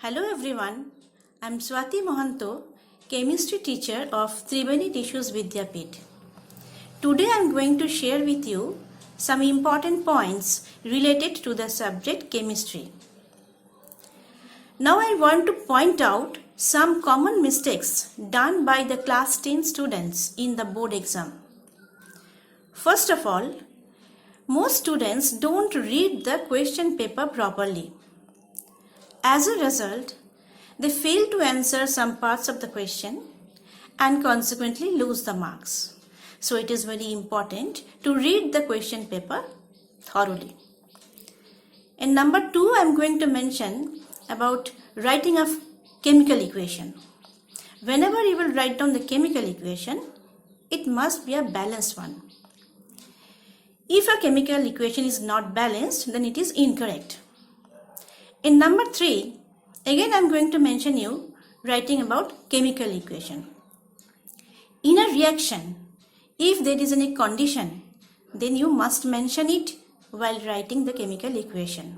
Hello everyone, I am Swati Mohanto, chemistry teacher of Tribeni Tissues Vidyapith. Today I am going to share with you some important points related to the subject chemistry. Now I want to point out some common mistakes done by the class 10 students in the board exam. First of all, most students don't read the question paper properly. As a result, they fail to answer some parts of the question and consequently lose the marks. So it is very important to read the question paper thoroughly. In number 2, I am going to mention about writing of chemical equation. Whenever you will write down the chemical equation, it must be a balanced one. If a chemical equation is not balanced, then it is incorrect. In number 3, again I am going to mention you writing about chemical equation. In a reaction, if there is any condition, then you must mention it while writing the chemical equation.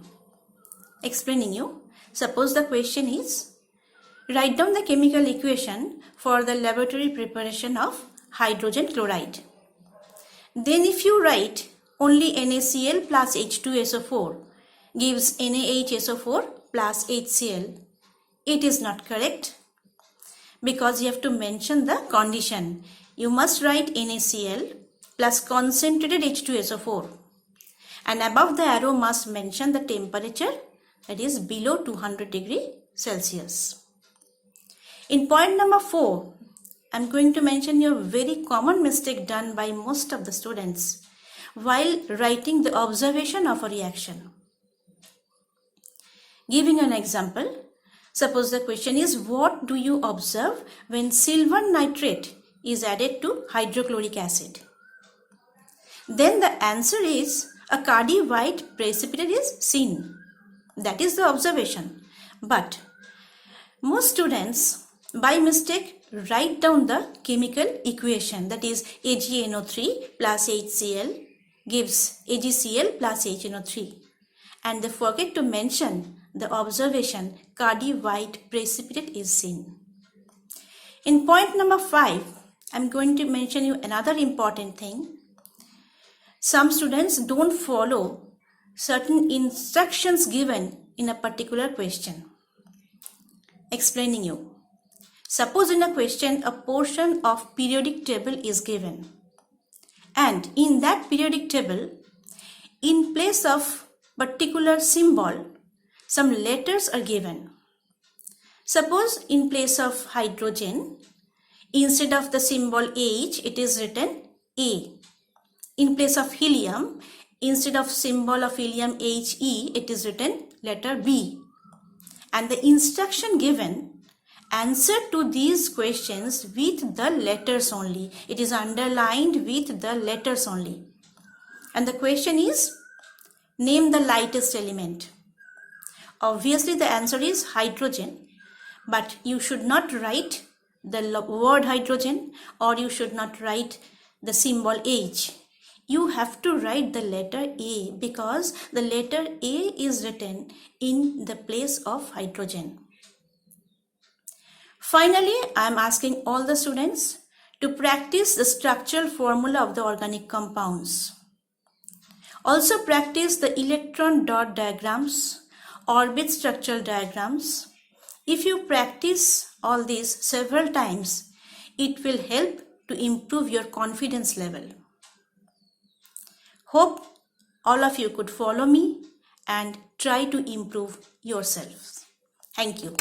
Explaining you, suppose the question is, write down the chemical equation for the laboratory preparation of hydrogen chloride. Then if you write only NaCl plus H2SO4 gives NaHSO4 plus HCl, it is not correct because you have to mention the condition. You must write NaCl plus concentrated H2SO4 and above the arrow must mention the temperature, that is below 200 degrees Celsius. In point number 4, I am going to mention you a very common mistake done by most of the students while writing the observation of a reaction. Giving an example, suppose the question is, what do you observe when silver nitrate is added to hydrochloric acid? Then the answer is a cardie white precipitate is seen. That is the observation. But most students by mistake write down the chemical equation, that is AgNO3 plus HCl gives AgCl plus HNO3, and they forget to mention the observation cardie white precipitate is seen. In point number 5, I am going to mention you another important thing. Some students don't follow certain instructions given in a particular question. Explaining you. Suppose in a question a portion of periodic table is given, and in that periodic table, in place of particular symbol, some letters are given. Suppose in place of hydrogen, instead of the symbol H, it is written A. In place of helium, instead of symbol of helium He, it is written letter B. And the instruction given, answer to these questions with the letters only. It is underlined with the letters only. And the question is, name the lightest element. Obviously the answer is hydrogen, but you should not write the word hydrogen or you should not write the symbol H. You have to write the letter A because the letter A is written in the place of hydrogen. Finally, I am asking all the students to practice the structural formula of the organic compounds. Also practice the electron dot diagrams, orbit structural diagrams. If you practice all these several times, it will help to improve your confidence level. Hope all of you could follow me and try to improve yourselves. Thank you.